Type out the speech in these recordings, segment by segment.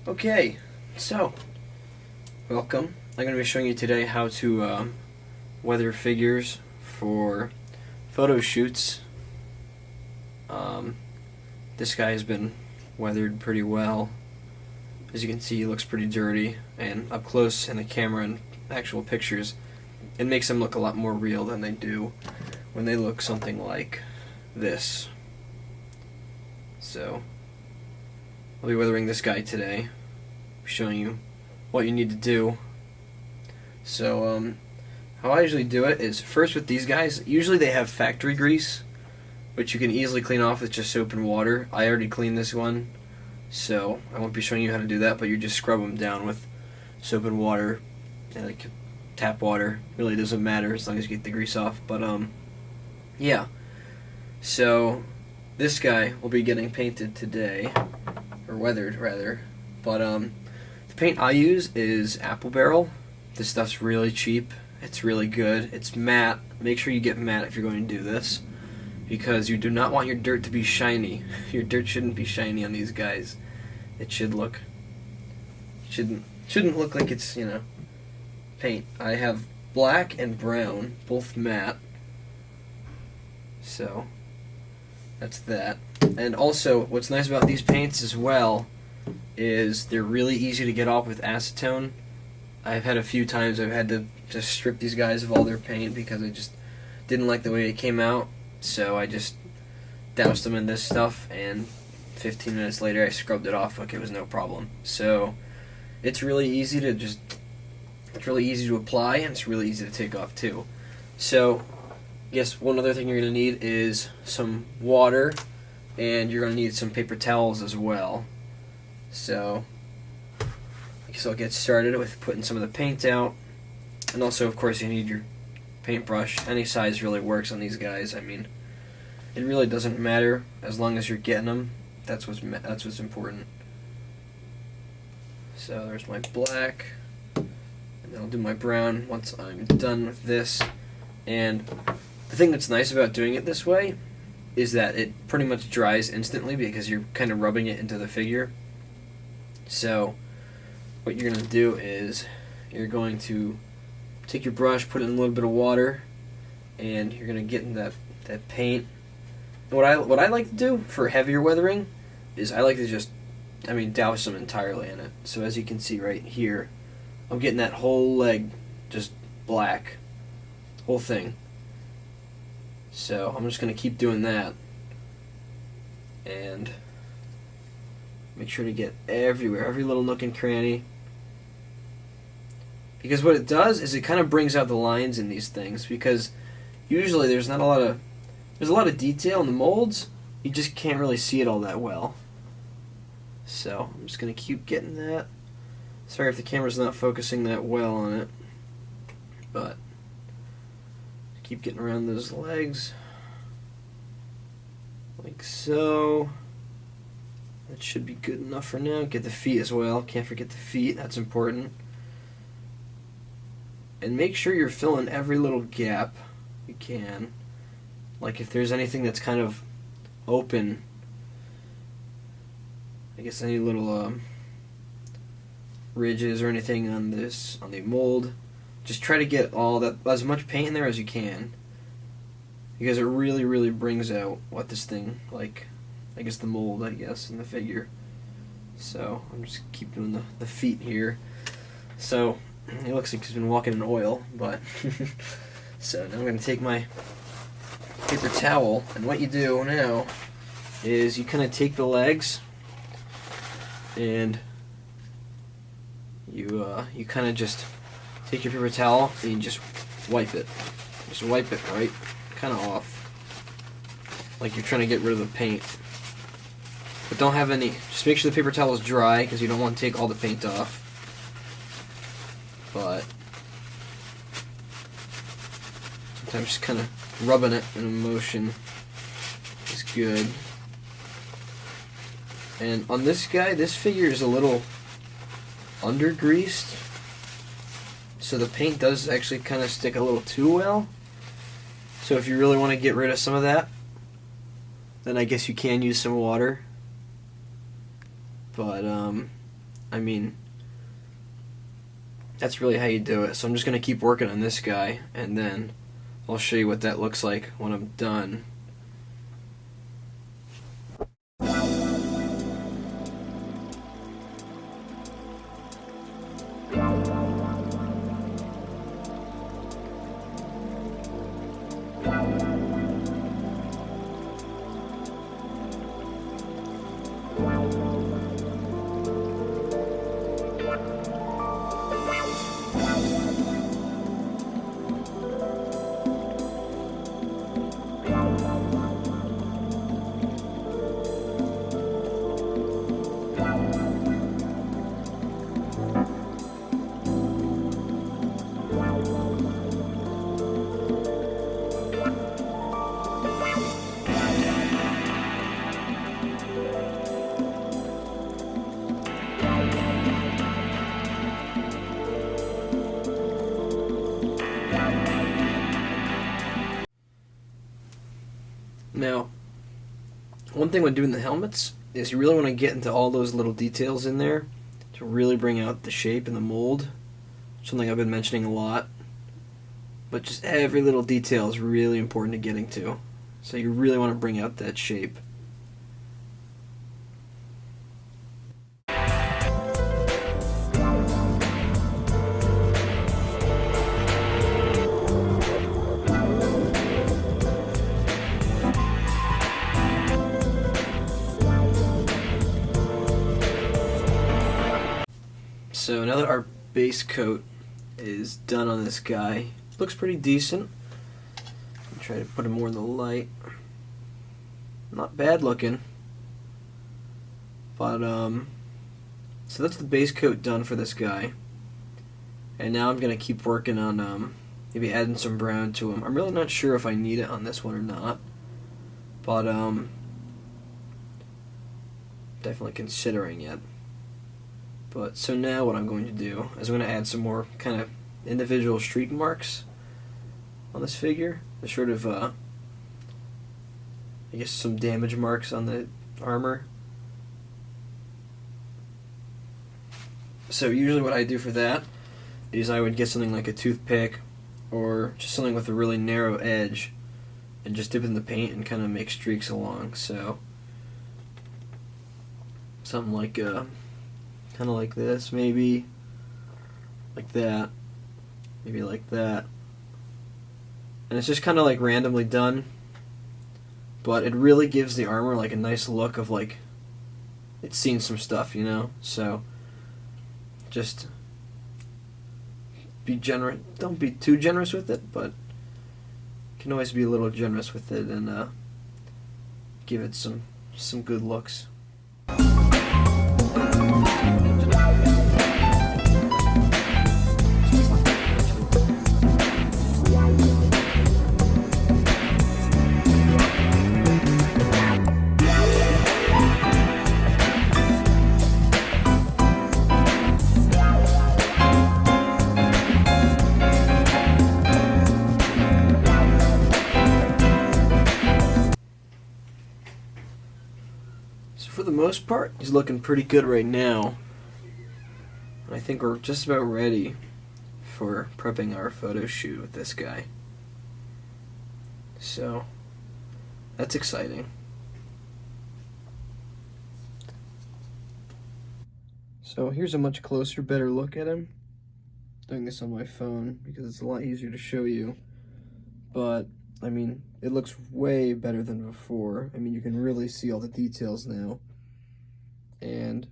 Okay, so welcome. I'm going to be showing you today how to weather figures for photo shoots. This guy has been weathered pretty well. As you can see, he looks pretty dirty, and up close in the camera and actual pictures, it makes them look a lot more real than they do when they look something like this. So, I'll be weathering this guy today, showing you what you need to do. So, how I usually do it is first with these guys, usually they have factory grease, which you can easily clean off with just soap and water. I already cleaned this one, so I won't be showing you how to do that, but you just scrub them down with soap and water, and like tap water. Really doesn't matter as long as you get the grease off. But yeah. So this guy will be getting painted today, or weathered rather. But the paint I use is Apple Barrel. This stuff's really cheap. It's really good. It's matte. Make sure you get matte if you're going to do this, because you do not want your dirt to be shiny. Your dirt shouldn't be shiny on these guys. It should look shouldn't look like it's, paint. I have black and brown, both matte. So that's that. And also, what's nice about these paints as well is they're really easy to get off with acetone. I've had a few times I've had to just strip these guys of all their paint because I just didn't like the way it came out. So I just doused them in this stuff, and 15 minutes later I scrubbed it off like it was no problem. So it's really easy to apply, and it's really easy to take off too. So yes, one other thing you're going to need is some water, and you're going to need some paper towels as well. So I guess I'll get started with putting some of the paint out, and also of course you need your paintbrush. Any size really works on these guys. I mean, it really doesn't matter as long as you're getting them. That's what's important. So there's my black, and then I'll do my brown once I'm done with this. And the thing that's nice about doing it this way is that it pretty much dries instantly because you're kind of rubbing it into the figure. So what you're going to do is you're going to take your brush, put it in a little bit of water, and you're going to get in that paint. And what I like to do for heavier weathering is I like to just, douse them entirely in it. So as you can see right here, I'm getting that whole leg just black, whole thing. So I'm just going to keep doing that, and make sure to get everywhere, every little nook and cranny. Because what it does is it kind of brings out the lines in these things, because usually there's a lot of detail in the molds, you just can't really see it all that well. So I'm just going to keep getting that. Sorry if the camera's not focusing that well on it, but keep getting around those legs like so. That should be good enough for now. Get the feet as well. Can't forget the feet, that's important. And make sure you're filling every little gap you can. Like if there's anything that's kind of open, I guess any little ridges or anything on the mold, just try to get as much paint in there as you can, because it really, really brings out what this thing, like, I guess the mold, in the figure. So I'm just keep doing the feet here. So it looks like he's been walking in oil, but so now I'm going to take my paper towel, and what you do now is you kind of take the legs, and you kind of just take your paper towel and you just wipe it. Just wipe it right kind of off, like you're trying to get rid of the paint. But don't have any, just make sure the paper towel is dry, because you don't want to take all the paint off. But sometimes just kind of rubbing it in a motion is good. And on this guy, this figure is a little under-greased, so the paint does actually kind of stick a little too well. So if you really want to get rid of some of that, then I guess you can use some water. But I mean, that's really how you do it. So I'm just going to keep working on this guy, and then I'll show you what that looks like when I'm done. Now, one thing when doing the helmets is you really want to get into all those little details in there to really bring out the shape and the mold. Something I've been mentioning a lot. But just every little detail is really important to getting to. So you really want to bring out that shape. So now that our base coat is done on this guy, looks pretty decent. I'll try to put him more in the light. Not bad looking. But so that's the base coat done for this guy. And now I'm gonna keep working on maybe adding some brown to him. I'm really not sure if I need it on this one or not. But definitely considering it. But so now what I'm going to do is I'm going to add some more kind of individual streak marks on this figure. The sort of, I guess, some damage marks on the armor. So usually what I do for that is I would get something like a toothpick or just something with a really narrow edge and just dip it in the paint and kind of make streaks along. So something like kind of like this, maybe like that, maybe like that, and it's just kind of like randomly done, but it really gives the armor like a nice look of like it's seen some stuff, you know. So just be generous, don't be too generous with it, but you can always be a little generous with it and give it some good looks. For the most part, he's looking pretty good right now. I think we're just about ready for prepping our photo shoot with this guy. So, that's exciting. So here's a much closer, better look at him. I'm doing this on my phone because it's a lot easier to show you. But, I mean, it looks way better than before. I mean, you can really see all the details now. And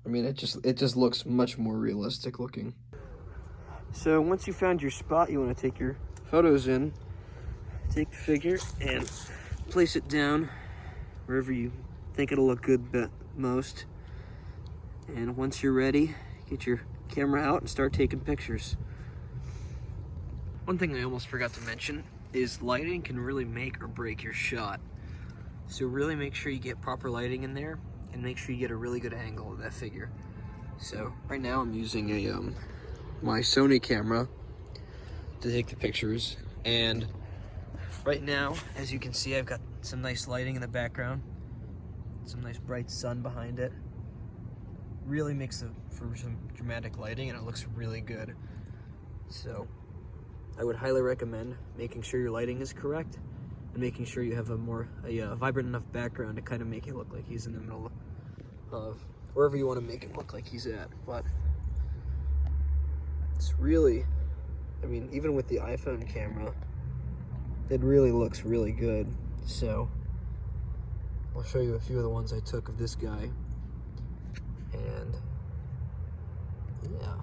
I mean, it just looks much more realistic looking. So once you found your spot you want to take your photos in, take the figure and place it down wherever you think it'll look good most. And once you're ready, get your camera out and start taking pictures. One thing I almost forgot to mention is lighting can really make or break your shot. So really make sure you get proper lighting in there and make sure you get a really good angle of that figure. So right now I'm using a my Sony camera to take the pictures, and right now, as you can see, I've got some nice lighting in the background, some nice bright sun behind it, really makes for some dramatic lighting, and it looks really good. So I would highly recommend making sure your lighting is correct and making sure you have a vibrant enough background to kind of make it look like he's in the middle of wherever you want to make it look like he's at. But it's really, I mean, even with the iPhone camera, it really looks really good. So I'll show you a few of the ones I took of this guy. And yeah.